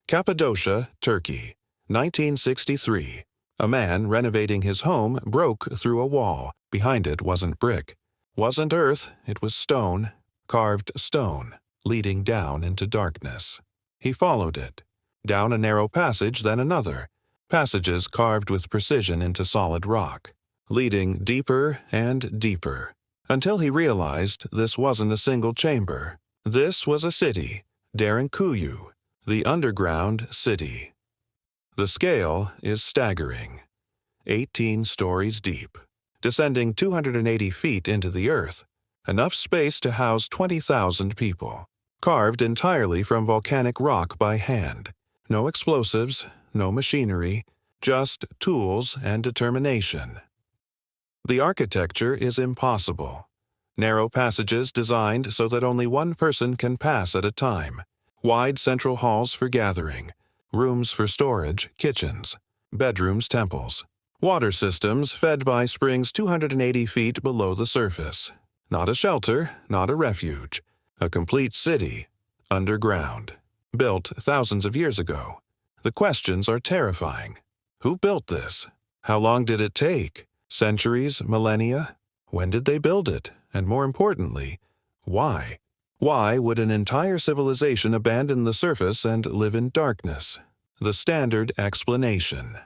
Cappadocia, Turkey, 1963. A man renovating his home broke through a wall. Behind it wasn't brick, wasn't earth, it was stone, carved stone, leading down into darkness. He followed it, down a narrow passage, then another, passages carved with precision into solid rock, leading deeper and deeper, until he realized this wasn't a single chamber. This was a city, Derinkuyu, the underground city. The scale is staggering. 18 stories deep, descending 280 feet into the earth, enough space to house 20,000 people, carved entirely from volcanic rock by hand. No explosives, no machinery, just tools and determination. The architecture is impossible. Narrow passages designed so that only one person can pass at a time. Wide central halls for gathering, rooms for storage, kitchens, bedrooms, temples. Water systems fed by springs 280 feet below the surface. Not a shelter, not a refuge. A complete city, underground. Built thousands of years ago. The questions are terrifying. Who built this? How long did it take? Centuries, millennia? When did they build it? And more importantly, why? Why would an entire civilization abandon the surface and live in darkness? The standard explanation.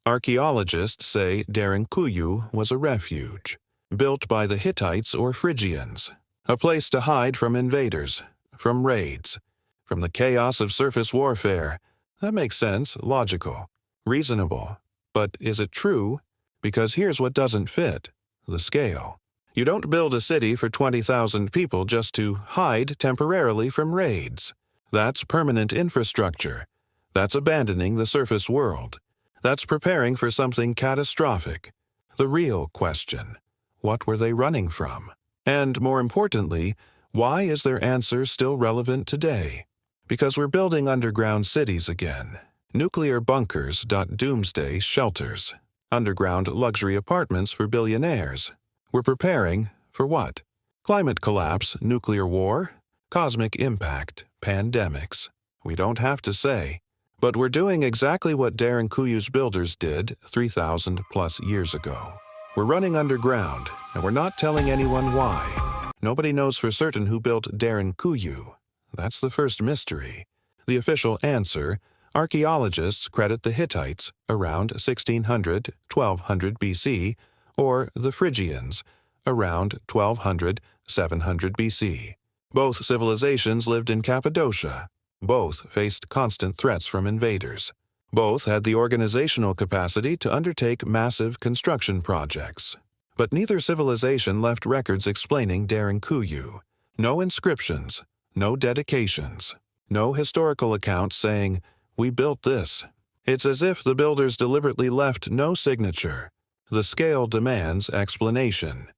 Archaeologists say Derinkuyu was a refuge, built by the Hittites or Phrygians, a place to hide from invaders, from raids, from the chaos of surface warfare. That makes sense, logical, reasonable. But is it true? Because here's what doesn't fit: the scale. You don't build a city for 20,000 people just to hide temporarily from raids. That's permanent infrastructure. That's abandoning the surface world. That's preparing for something catastrophic. The real question: what were they running from? And more importantly, why is their answer still relevant today? Because we're building underground cities again. Nuclear bunkers. Doomsday shelters. Underground luxury apartments for billionaires. We're preparing for what? Climate collapse, nuclear war, cosmic impact, pandemics. We don't have to say. But we're doing exactly what Derinkuyu's builders did 3,000 plus years ago. We're running underground, and we're not telling anyone why. Nobody knows for certain who built Derinkuyu. That's the first mystery. The official answer: archaeologists credit the Hittites around 1600, 1200 BC, or the Phrygians around 1200, 700 BC. Both civilizations lived in Cappadocia. Both faced constant threats from invaders. Both had the organizational capacity to undertake massive construction projects. But neither civilization left records explaining Derinkuyu. No inscriptions, no dedications, no historical accounts saying, "We built this." It's as if the builders deliberately left no signature. The scale demands explanation.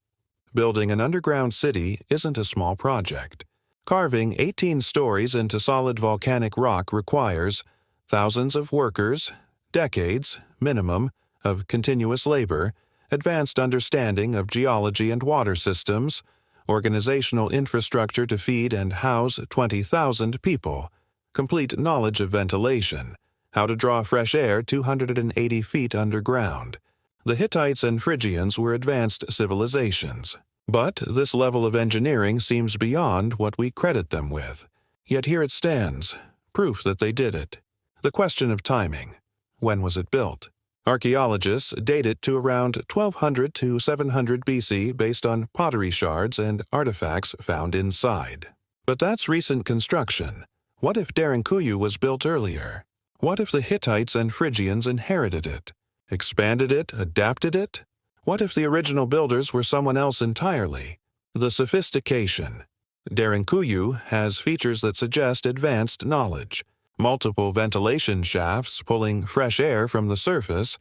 Building an underground city isn't a small project. Carving 18 stories into solid volcanic rock requires thousands of workers, decades, minimum, of continuous labor, advanced understanding of geology and water systems, organizational infrastructure to feed and house 20,000 people, complete knowledge of ventilation, how to draw fresh air 280 feet underground. The Hittites and Phrygians were advanced civilizations. But this level of engineering seems beyond what we credit them with. Yet here it stands, proof that they did it. The question of timing. When was it built? Archaeologists date it to around 1200 to 700 BC based on pottery shards and artifacts found inside. But that's recent construction. What if Derinkuyu was built earlier? What if the Hittites and Phrygians inherited it, expanded it, adapted it? What if the original builders were someone else entirely? The sophistication. Derinkuyu has features that suggest advanced knowledge. Multiple ventilation shafts pulling fresh air from the surface,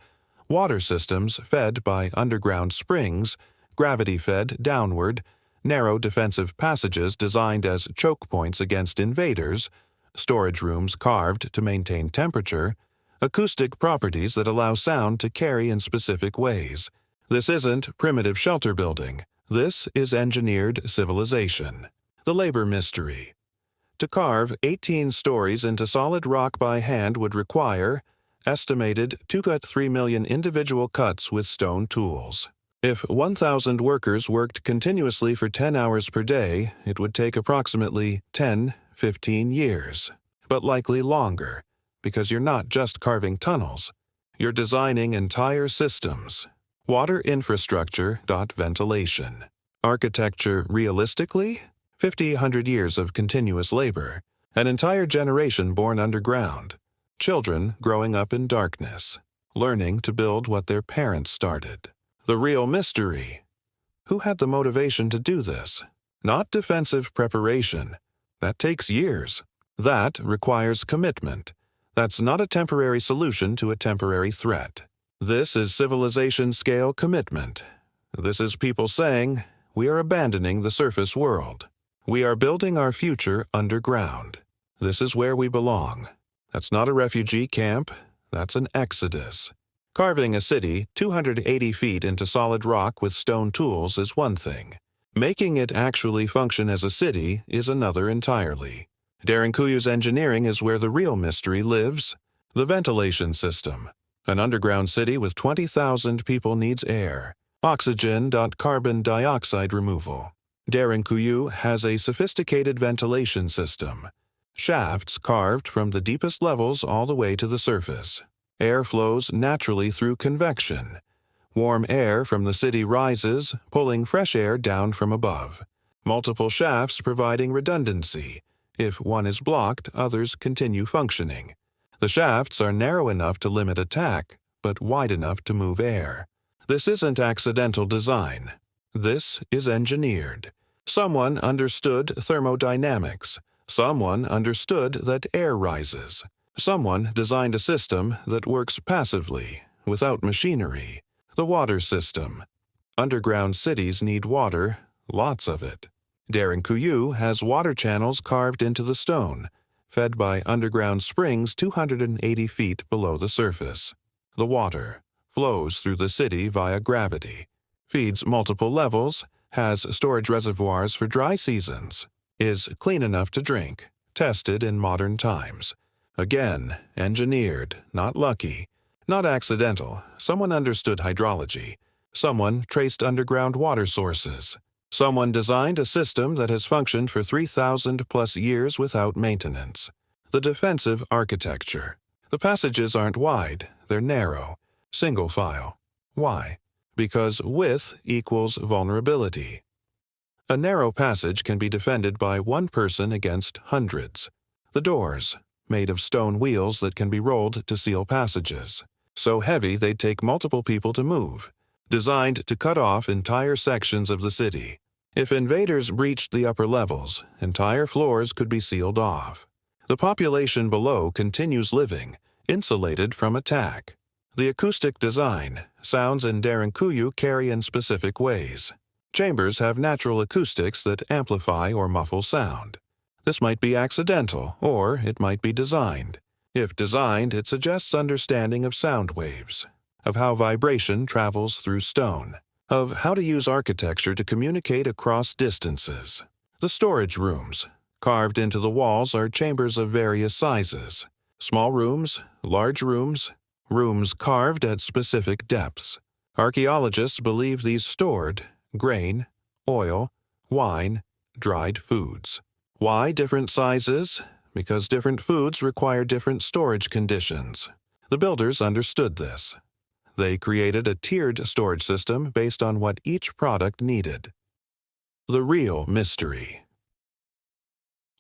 water systems fed by underground springs, gravity-fed downward, narrow defensive passages designed as choke points against invaders, storage rooms carved to maintain temperature, acoustic properties that allow sound to carry in specific ways. This isn't primitive shelter building. This is engineered civilization. The labor mystery. To carve 18 stories into solid rock by hand would require estimated 2.3 million individual cuts with stone tools. If 1,000 workers worked continuously for 10 hours per day, it would take approximately 10-15 years, but likely longer, because you're not just carving tunnels, you're designing entire systems. Water infrastructure. Ventilation. Architecture realistically? 100 years of continuous labor, an entire generation born underground, children growing up in darkness, learning to build what their parents started. The real mystery. Who had the motivation to do this? Not defensive preparation. That takes years. That requires commitment. That's not a temporary solution to a temporary threat. This is civilization-scale commitment. This is people saying, we are abandoning the surface world. We are building our future underground. This is where we belong. That's not a refugee camp. That's an exodus. Carving a city 280 feet into solid rock with stone tools is one thing. Making it actually function as a city is another entirely. Derinkuyu's engineering is where the real mystery lives. The ventilation system. An underground city with 20,000 people needs air, oxygen. Carbon dioxide removal. Derinkuyu has a sophisticated ventilation system. Shafts carved from the deepest levels all the way to the surface. Air flows naturally through convection. Warm air from the city rises, pulling fresh air down from above. Multiple shafts providing redundancy. If one is blocked, others continue functioning. The shafts are narrow enough to limit attack, but wide enough to move air. This isn't accidental design. This is engineered. Someone understood thermodynamics. Someone understood that air rises. Someone designed a system that works passively, without machinery. The water system. Underground cities need water, lots of it. Derinkuyu has water channels carved into the stone, fed by underground springs 280 feet below the surface. The water flows through the city via gravity, feeds multiple levels, has storage reservoirs for dry seasons, is clean enough to drink, tested in modern times. Again, engineered, not lucky, not accidental. Someone understood hydrology. Someone traced underground water sources. Someone designed a system that has functioned for 3,000 plus years without maintenance. The defensive architecture. The passages aren't wide, they're narrow, single file. Why? Because width equals vulnerability. A narrow passage can be defended by one person against hundreds. The doors, made of stone wheels that can be rolled to seal passages. So heavy they'd take multiple people to move. Designed to cut off entire sections of the city. If invaders breached the upper levels, entire floors could be sealed off. The population below continues living, insulated from attack. The acoustic design, sounds in Derinkuyu carry in specific ways. Chambers have natural acoustics that amplify or muffle sound. This might be accidental, or it might be designed. If designed, it suggests understanding of sound waves, of how vibration travels through stone, of how to use architecture to communicate across distances. The storage rooms. Carved into the walls are chambers of various sizes. Small rooms, large rooms, rooms carved at specific depths. Archaeologists believe these stored grain, oil, wine, dried foods. Why different sizes? Because different foods require different storage conditions. The builders understood this. They created a tiered storage system based on what each product needed. The real mystery.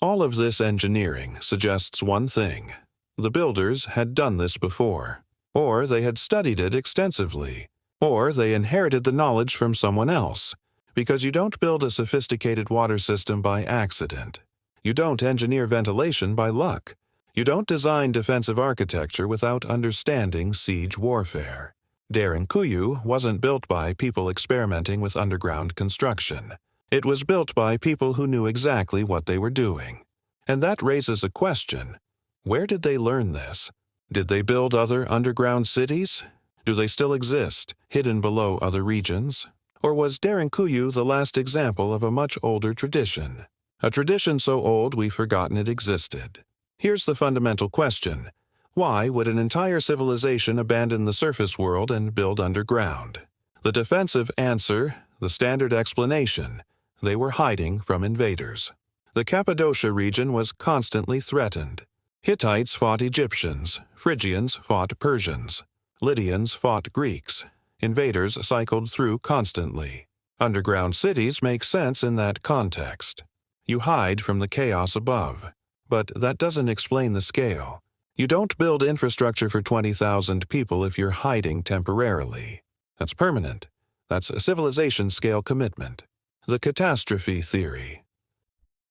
All of this engineering suggests one thing. The builders had done this before, or they had studied it extensively, or they inherited the knowledge from someone else, because you don't build a sophisticated water system by accident. You don't engineer ventilation by luck. You don't design defensive architecture without understanding siege warfare. Derinkuyu wasn't built by people experimenting with underground construction. It was built by people who knew exactly what they were doing. And that raises a question. Where did they learn this? Did they build other underground cities? Do they still exist, hidden below other regions? Or was Derinkuyu the last example of a much older tradition? A tradition so old we've forgotten it existed. Here's the fundamental question. Why would an entire civilization abandon the surface world and build underground? The defensive answer, the standard explanation: they were hiding from invaders. The Cappadocia region was constantly threatened. Hittites fought Egyptians, Phrygians fought Persians, Lydians fought Greeks. Invaders cycled through constantly. Underground cities make sense in that context. You hide from the chaos above. But that doesn't explain the scale. You don't build infrastructure for 20,000 people if you're hiding temporarily. That's permanent. That's a civilization-scale commitment. The catastrophe theory.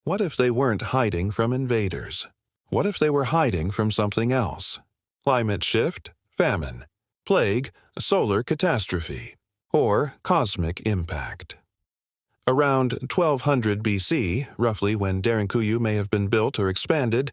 What if they weren't hiding from invaders? What if they were hiding from something else? Climate shift, famine, plague, solar catastrophe, or cosmic impact. Around 1200 BC, roughly when Derinkuyu may have been built or expanded,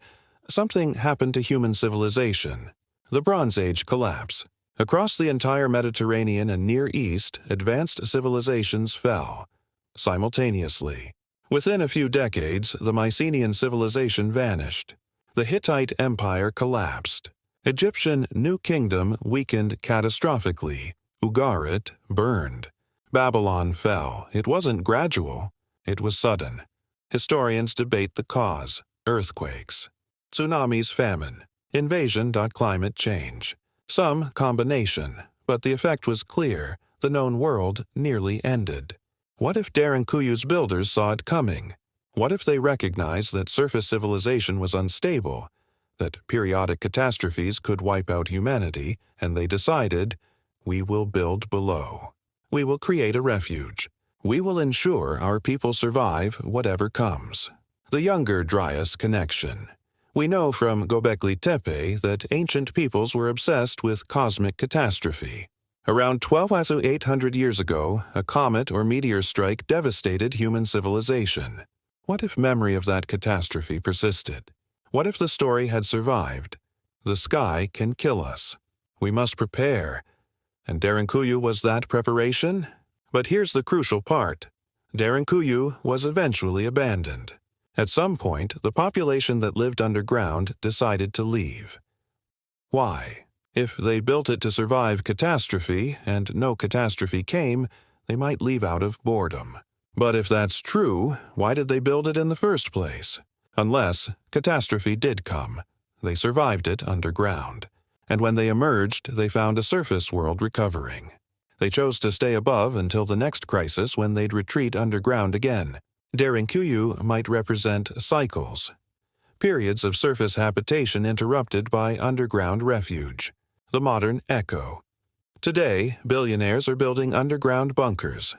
something happened to human civilization. The Bronze Age collapse. Across the entire Mediterranean and Near East, advanced civilizations fell. Simultaneously. Within a few decades, the Mycenaean civilization vanished. The Hittite Empire collapsed. Egyptian New Kingdom weakened catastrophically. Ugarit burned. Babylon fell. It wasn't gradual. It was sudden. Historians debate the cause: earthquakes, tsunamis, famine, invasion. Climate change. Some combination, but the effect was clear. The known world nearly ended. What if Derinkuyu's builders saw it coming? What if they recognized that surface civilization was unstable, that periodic catastrophes could wipe out humanity, and they decided, we will build below. We will create a refuge. We will ensure our people survive whatever comes. The Younger Dryas connection. We know from Göbekli Tepe that ancient peoples were obsessed with cosmic catastrophe. Around 12,800 years ago, a comet or meteor strike devastated human civilization. What if memory of that catastrophe persisted? What if the story had survived? The sky can kill us. We must prepare. And Derinkuyu was that preparation? But here's the crucial part. Derinkuyu was eventually abandoned. At some point, the population that lived underground decided to leave. Why? If they built it to survive catastrophe, and no catastrophe came, they might leave out of boredom. But if that's true, why did they build it in the first place? Unless catastrophe did come. They survived it underground. And when they emerged, they found a surface world recovering. They chose to stay above until the next crisis when they'd retreat underground again. Derinkuyu might represent cycles. Periods of surface habitation interrupted by underground refuge. The modern echo. Today, billionaires are building underground bunkers.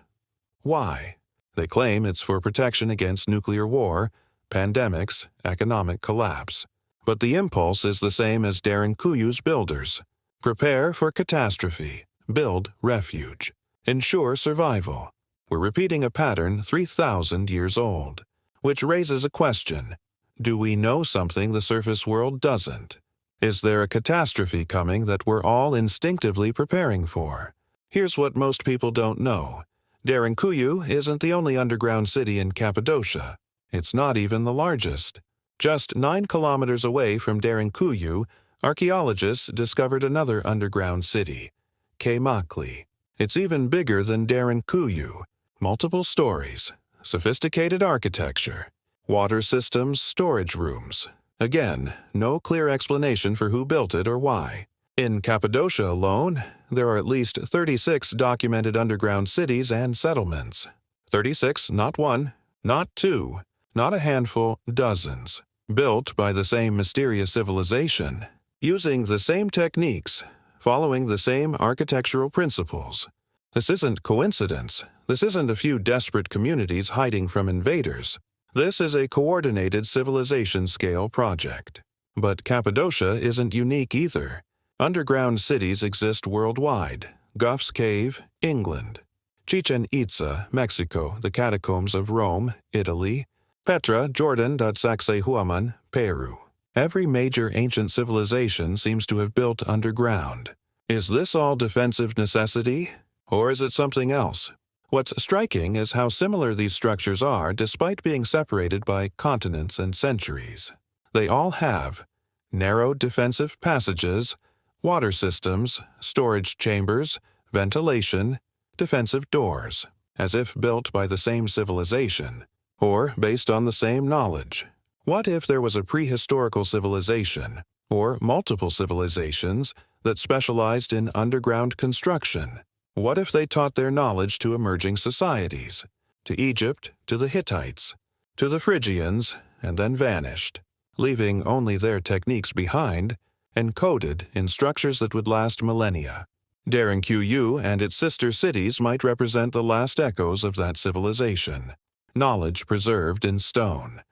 Why? They claim it's for protection against nuclear war, pandemics, economic collapse. But the impulse is the same as Derinkuyu's builders. Prepare for catastrophe. Build refuge. Ensure survival. We're repeating a pattern 3,000 years old. Which raises a question. Do we know something the surface world doesn't? Is there a catastrophe coming that we're all instinctively preparing for? Here's what most people don't know. Derinkuyu isn't the only underground city in Cappadocia. It's not even the largest. Just 9 kilometers away from Derinkuyu, archaeologists discovered another underground city, Kaymakli. It's even bigger than Derinkuyu. Multiple stories, sophisticated architecture, water systems, storage rooms. Again, no clear explanation for who built it or why. In Cappadocia alone, there are at least 36 documented underground cities and settlements. 36, not one, not two, not a handful, dozens. Built by the same mysterious civilization, using the same techniques, following the same architectural principles. This isn't coincidence. This isn't a few desperate communities hiding from invaders. This is a coordinated civilization-scale project. But Cappadocia isn't unique either. Underground cities exist worldwide. Guff's Cave, England. Chichen Itza, Mexico, the catacombs of Rome, Italy. Petra, Jordan. Sacsayhuaman, Peru. Every major ancient civilization seems to have built underground. Is this all defensive necessity? Or is it something else? What's striking is how similar these structures are despite being separated by continents and centuries. They all have narrow defensive passages, water systems, storage chambers, ventilation, defensive doors, as if built by the same civilization, or based on the same knowledge. What if there was a prehistorical civilization, or multiple civilizations, that specialized in underground construction? What if they taught their knowledge to emerging societies, to Egypt, to the Hittites, to the Phrygians, and then vanished, leaving only their techniques behind, encoded in structures that would last millennia? Derinkuyu and its sister cities might represent the last echoes of that civilization, knowledge preserved in stone,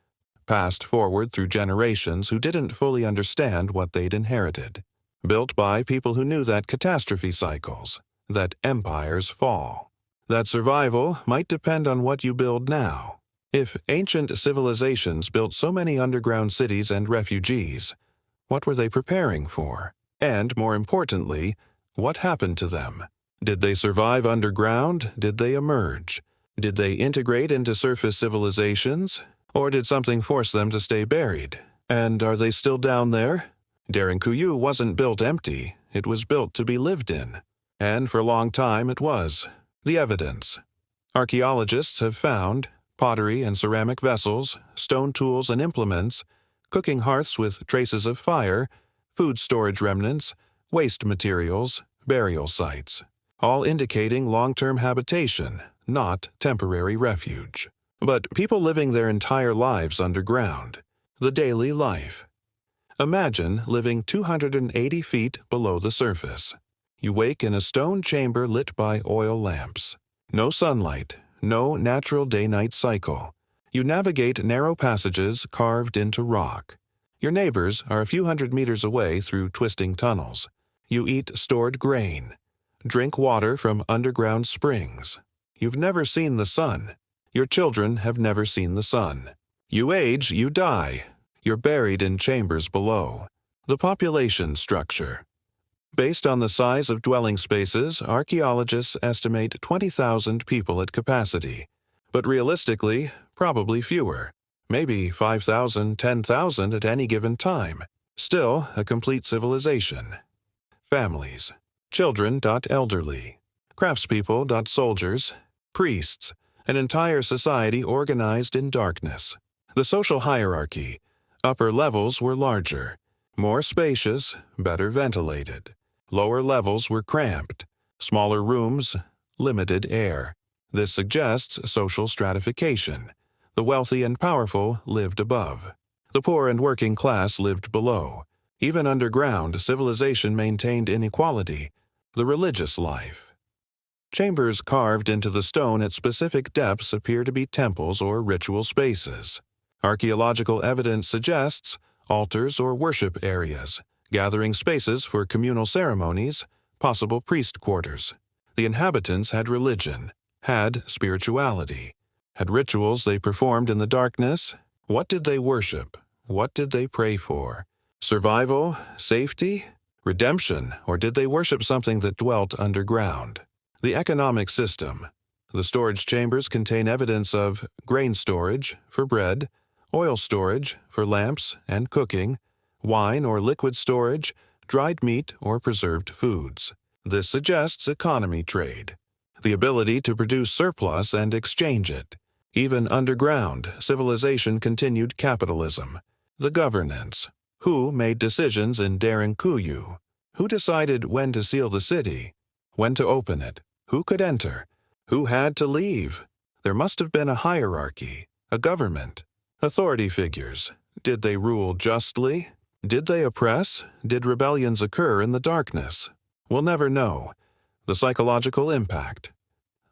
passed forward through generations who didn't fully understand what they'd inherited, built by people who knew that catastrophe cycles, that empires fall, that survival might depend on what you build now. If ancient civilizations built so many underground cities and refugees, what were they preparing for? And, more importantly, what happened to them? Did they survive underground? Did they emerge? Did they integrate into surface civilizations? Or did something force them to stay buried? And are they still down there? Derinkuyu wasn't built empty. It was built to be lived in. And for a long time it was. The evidence. Archaeologists have found pottery and ceramic vessels, stone tools and implements, cooking hearths with traces of fire, food storage remnants, waste materials, burial sites, all indicating long-term habitation, not temporary refuge. But people living their entire lives underground, the daily life. Imagine living 280 feet below the surface. You wake in a stone chamber lit by oil lamps. No sunlight, no natural day-night cycle. You navigate narrow passages carved into rock. Your neighbors are a few hundred meters away through twisting tunnels. You eat stored grain, drink water from underground springs. You've never seen the sun. Your children have never seen the sun. You age, you die. You're buried in chambers below. The population structure. Based on the size of dwelling spaces, archaeologists estimate 20,000 people at capacity. But realistically, probably fewer. Maybe 5,000, 10,000 at any given time. Still, a complete civilization. Families. Children.elderly. Craftspeople.soldiers. Priests. An entire society organized in darkness. The social hierarchy. Upper levels were larger, more spacious, better ventilated. Lower levels were cramped. Smaller rooms, limited air. This suggests social stratification. The wealthy and powerful lived above. The poor and working class lived below. Even underground, civilization maintained inequality. The religious life. Chambers carved into the stone at specific depths appear to be temples or ritual spaces. Archaeological evidence suggests altars or worship areas, gathering spaces for communal ceremonies, possible priest quarters. The inhabitants had religion, had spirituality, had rituals they performed in the darkness. What did they worship? What did they pray for? Survival? Safety? Redemption? Or did they worship something that dwelt underground? The economic system. The storage chambers contain evidence of grain storage for bread, oil storage for lamps and cooking, wine or liquid storage, dried meat or preserved foods. This suggests economy trade, the ability to produce surplus and exchange it. Even underground, civilization continued capitalism. The governance. Who made decisions in Derinkuyu? Who decided when to seal the city? When to open it? Who could enter? Who had to leave? There must have been a hierarchy, a government. Authority figures. Did they rule justly? Did they oppress? Did rebellions occur in the darkness? We'll never know. The psychological impact.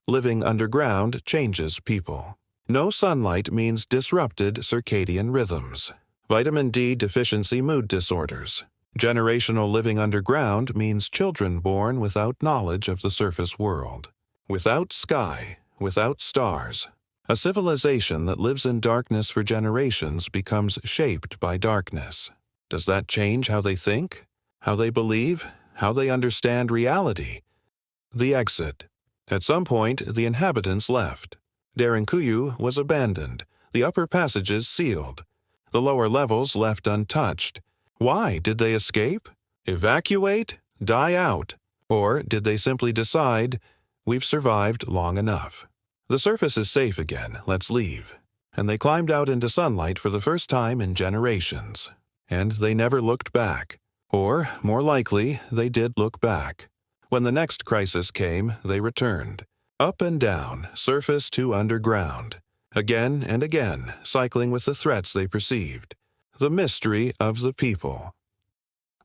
Living underground changes people. No sunlight means disrupted circadian rhythms. Vitamin D deficiency mood disorders. Generational living underground means children born without knowledge of the surface world. Without sky, without stars. A civilization that lives in darkness for generations becomes shaped by darkness. Does that change how they think? How they believe? How they understand reality? The exit. At some point, the inhabitants left. Derinkuyu was abandoned, the upper passages sealed, the lower levels left untouched. Why did they escape? Evacuate? Die out? Or did they simply decide, we've survived long enough? The surface is safe again, let's leave. And they climbed out into sunlight for the first time in generations. And they never looked back. Or, more likely, they did look back. When the next crisis came, they returned. Up and down, surface to underground. Again and again, cycling with the threats they perceived. The mystery of the people.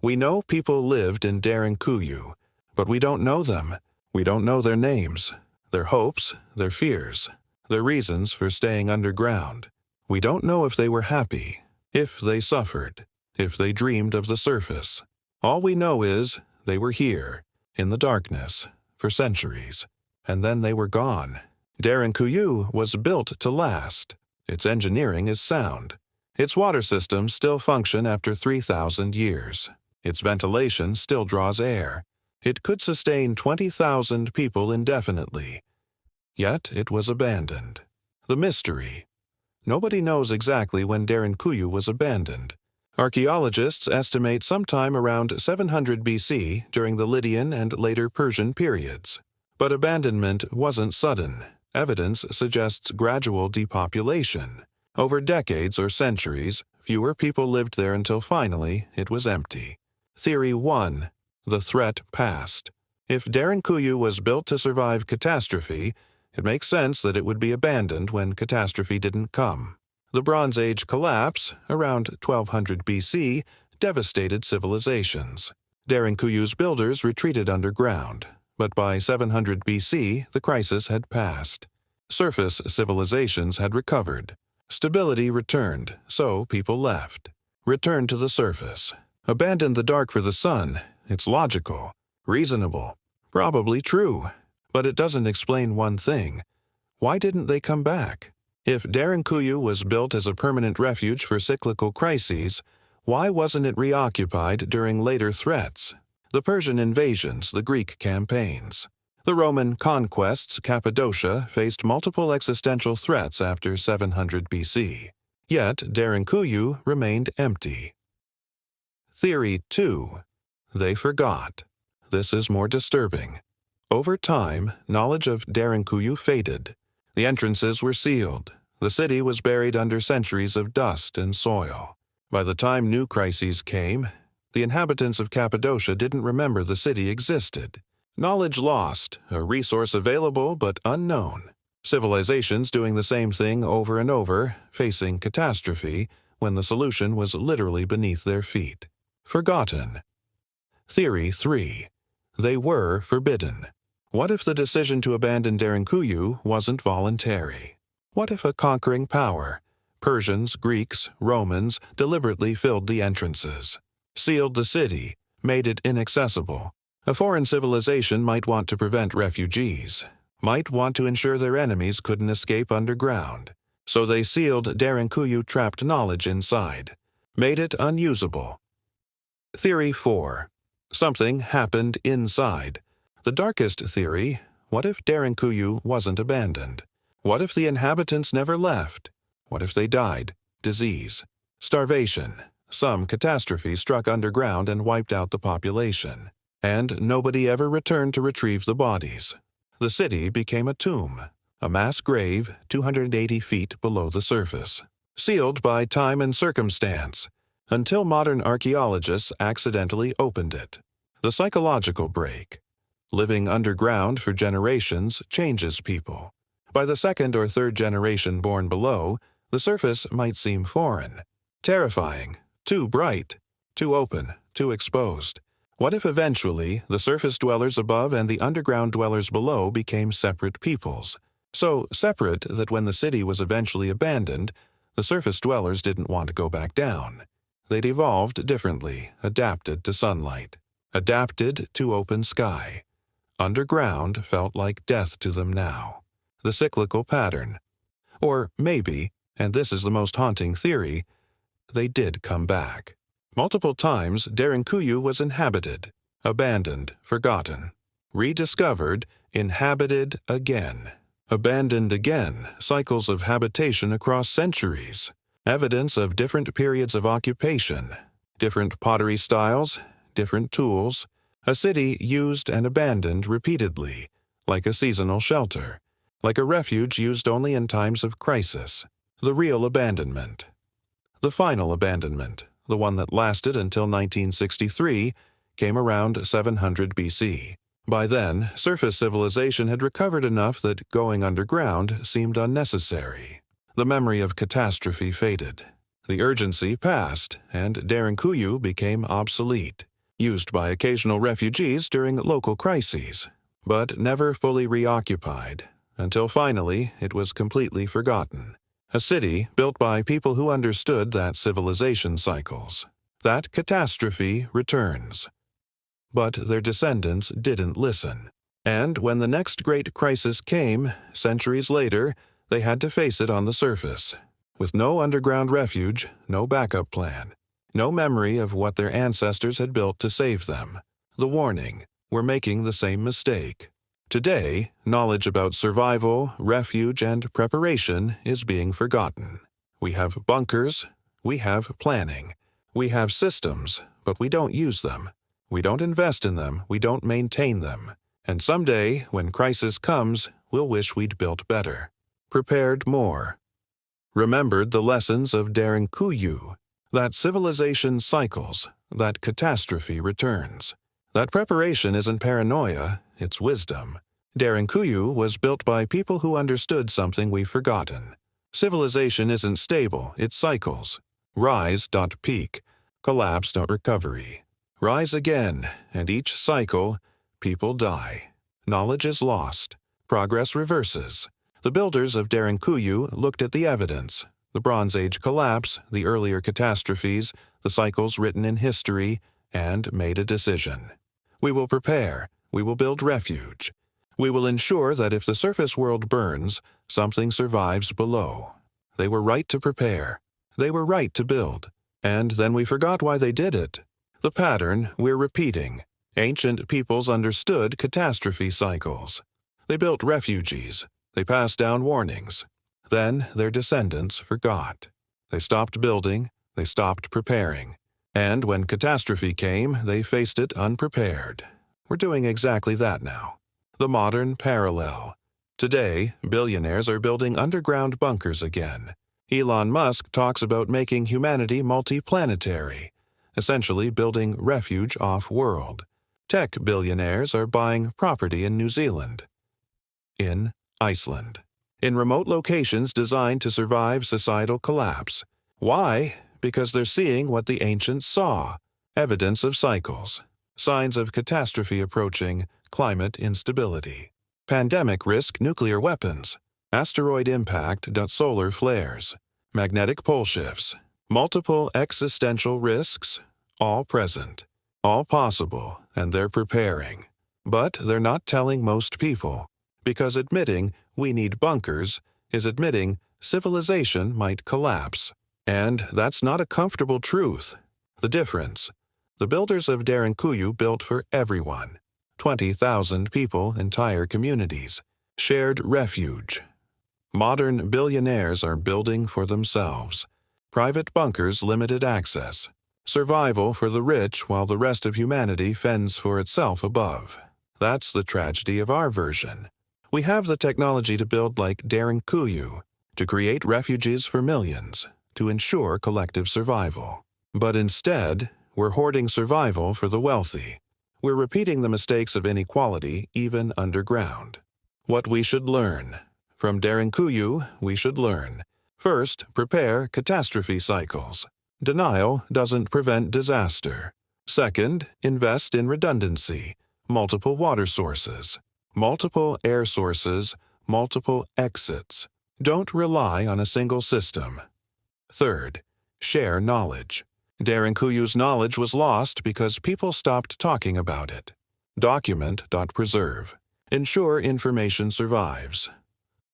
We know people lived in Derinkuyu, but we don't know them. We don't know their names, their hopes, their fears, their reasons for staying underground. We don't know if they were happy, if they suffered, if they dreamed of the surface. All we know is they were here, in the darkness, for centuries, and then they were gone. Derinkuyu was built to last. Its engineering is sound. Its water systems still function after 3,000 years. Its ventilation still draws air. It could sustain 20,000 people indefinitely. Yet it was abandoned. The mystery. Nobody knows exactly when Derinkuyu was abandoned. Archaeologists estimate sometime around 700 BC during the Lydian and later Persian periods. But abandonment wasn't sudden. Evidence suggests gradual depopulation. Over decades or centuries, fewer people lived there until finally it was empty. Theory 1. The threat passed. If Derinkuyu was built to survive catastrophe, it makes sense that it would be abandoned when catastrophe didn't come. The Bronze Age collapse, around 1200 BC, devastated civilizations. Derinkuyu's builders retreated underground, but by 700 BC, the crisis had passed. Surface civilizations had recovered. Stability returned, so people left. Returned to the surface. Abandoned the dark for the sun. It's logical, reasonable, probably true. But it doesn't explain one thing. Why didn't they come back? If Derinkuyu was built as a permanent refuge for cyclical crises, why wasn't it reoccupied during later threats? The Persian invasions, the Greek campaigns. The Roman conquests Cappadocia faced multiple existential threats after 700 BC. Yet Derinkuyu remained empty. Theory 2. They forgot. This is more disturbing. Over time, knowledge of Derinkuyu faded. The entrances were sealed. The city was buried under centuries of dust and soil. By the time new crises came, the inhabitants of Cappadocia didn't remember the city existed. Knowledge lost, a resource available but unknown. Civilizations doing the same thing over and over, facing catastrophe when the solution was literally beneath their feet. Forgotten. Theory 3. They were forbidden. What if the decision to abandon Derinkuyu wasn't voluntary? What if a conquering power, Persians, Greeks, Romans, deliberately filled the entrances, sealed the city, made it inaccessible? A foreign civilization might want to prevent refugees, might want to ensure their enemies couldn't escape underground. So they sealed Derinkuyu trapped knowledge inside, made it unusable. Theory 4. Something happened inside. The darkest theory, what if Derinkuyu wasn't abandoned? What if the inhabitants never left? What if they died? Disease, starvation, some catastrophe struck underground and wiped out the population. And nobody ever returned to retrieve the bodies. The city became a tomb, a mass grave 280 feet below the surface, sealed by time and circumstance, until modern archaeologists accidentally opened it. The psychological break. Living underground for generations changes people. By the second or third generation born below, the surface might seem foreign, terrifying, too bright, too open, too exposed. What if eventually the surface dwellers above and the underground dwellers below became separate peoples? So separate that when the city was eventually abandoned, the surface dwellers didn't want to go back down. They'd evolved differently, adapted to sunlight, adapted to open sky. Underground felt like death to them now. The cyclical pattern. Or maybe, and this is the most haunting theory, they did come back. Multiple times, Derinkuyu was inhabited, abandoned, forgotten, rediscovered Inhabited again. Abandoned again, cycles of habitation across centuries. Evidence of different periods of occupation. Different pottery styles, different tools. A city used and abandoned repeatedly, like a seasonal shelter. Like a refuge used only in times of crisis. The real abandonment. The final abandonment, the one that lasted until 1963, came around 700 BC. By then, surface civilization had recovered enough that going underground seemed unnecessary. The memory of catastrophe faded. The urgency passed, and Derinkuyu became obsolete, used by occasional refugees during local crises, but never fully reoccupied, until finally it was completely forgotten. A city built by people who understood that civilization cycles. That catastrophe returns. But their descendants didn't listen. And when the next great crisis came, centuries later, they had to face it on the surface. With no underground refuge, no backup plan, no memory of what their ancestors had built to save them. The warning, we're making the same mistake. Today, knowledge about survival, refuge, and preparation is being forgotten. We have bunkers, we have planning, we have systems, but we don't use them. We don't invest in them, we don't maintain them. And someday, when crisis comes, we'll wish we'd built better. Prepared more. Remembered the lessons of Derinkuyu, that civilization cycles, that catastrophe returns. That preparation isn't paranoia, it's wisdom. Derinkuyu was built by people who understood something we've forgotten. Civilization isn't stable, it cycles. Rise, not peak. Collapse, not recovery. Rise again, and each cycle, people die. Knowledge is lost. Progress reverses. The builders of Derinkuyu looked at the evidence, the Bronze Age collapse, the earlier catastrophes, the cycles written in history, and made a decision. We will prepare. We will build refuge. We will ensure that if the surface world burns, something survives below. They were right to prepare. They were right to build. And then we forgot why they did it. The pattern we're repeating. Ancient peoples understood catastrophe cycles. They built refuges. They passed down warnings. Then their descendants forgot. They stopped building. They stopped preparing. And when catastrophe came, they faced it unprepared. We're doing exactly that now. The modern parallel. Today, billionaires are building underground bunkers again. Elon Musk talks about making humanity multiplanetary, essentially building refuge off-world. Tech billionaires are buying property in New Zealand, in Iceland, in remote locations designed to survive societal collapse. Why? Because they're seeing what the ancients saw, evidence of cycles, signs of catastrophe approaching, climate instability, pandemic risk, nuclear weapons, asteroid impact, solar flares, magnetic pole shifts, multiple existential risks, all present, all possible, and they're preparing. But they're not telling most people, because admitting we need bunkers is admitting civilization might collapse. And that's not a comfortable truth. The difference. The builders of Derinkuyu built for everyone. 20,000 people, entire communities. Shared refuge. Modern billionaires are building for themselves. Private bunkers, limited access. Survival for the rich while the rest of humanity fends for itself above. That's the tragedy of our version. We have the technology to build like Derinkuyu, to create refuges for millions, to ensure collective survival. But instead, we're hoarding survival for the wealthy. We're repeating the mistakes of inequality even underground. What we should learn. From Derinkuyu, we should learn. First, prepare catastrophe cycles. Denial doesn't prevent disaster. Second, invest in redundancy, multiple water sources, multiple air sources, multiple exits. Don't rely on a single system. Third, share knowledge. Derinkuyu's knowledge was lost because people stopped talking about it. Document, preserve. Ensure information survives.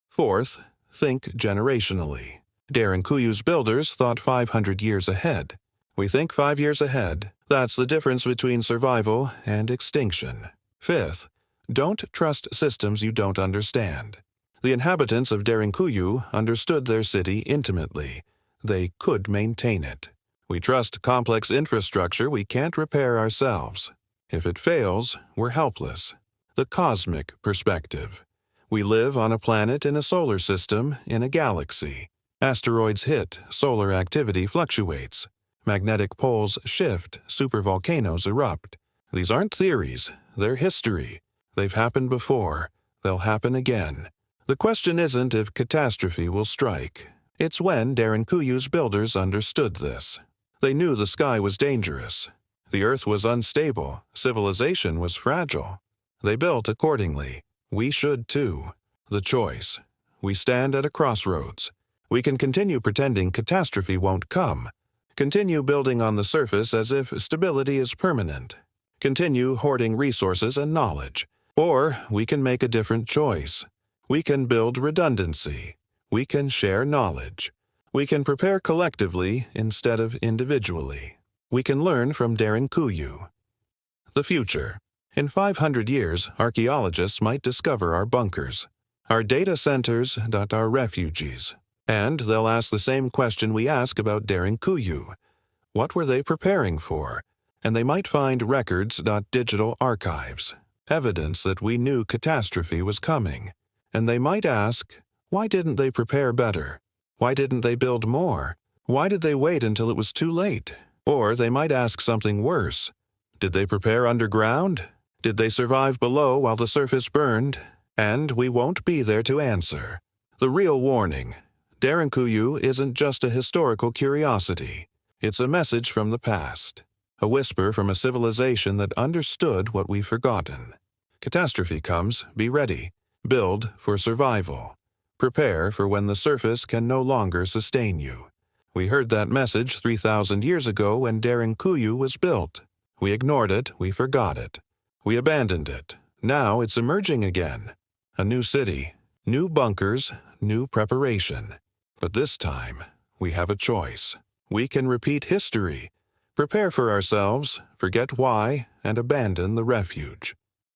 Fourth, think generationally. Derinkuyu's builders thought 500 years ahead. We think 5 years ahead. That's the difference between survival and extinction. Fifth, Don't trust systems you don't understand. The inhabitants of Derinkuyu understood their city intimately. They could maintain it. We trust complex infrastructure we can't repair ourselves. If it fails, we're helpless. The cosmic perspective. We live on a planet in a solar system in a galaxy. Asteroids hit, solar activity fluctuates. Magnetic poles shift, supervolcanoes erupt. These aren't theories, they're history. They've happened before, they'll happen again. The question isn't if catastrophe will strike. It's when Derinkuyu's builders understood this. They knew the sky was dangerous. The earth was unstable, civilization was fragile. They built accordingly. We should too. The choice. We stand at a crossroads. We can continue pretending catastrophe won't come. Continue building on the surface as if stability is permanent. Continue hoarding resources and knowledge. Or we can make a different choice. We can build redundancy. We can share knowledge. We can prepare collectively instead of individually. We can learn from Derinkuyu. The future. In 500 years, archaeologists might discover our bunkers, our data centers, our refuges. And they'll ask the same question we ask about Derinkuyu. What were they preparing for? And they might find records, digital archives, evidence that we knew catastrophe was coming. And they might ask, why didn't they prepare better? Why didn't they build more? Why did they wait until it was too late? Or they might ask something worse. Did they prepare underground? Did they survive below while the surface burned? And we won't be there to answer. The real warning. Derinkuyu isn't just a historical curiosity. It's a message from the past. A whisper from a civilization that understood what we've forgotten. Catastrophe comes, be ready. Build for survival. Prepare for when the surface can no longer sustain you. We heard that message 3,000 years ago when Derinkuyu was built. We ignored it, we forgot it. We abandoned it. Now it's emerging again. A new city, new bunkers, new preparation. But this time, we have a choice. We can repeat history, prepare for ourselves, forget why, and abandon the refuge.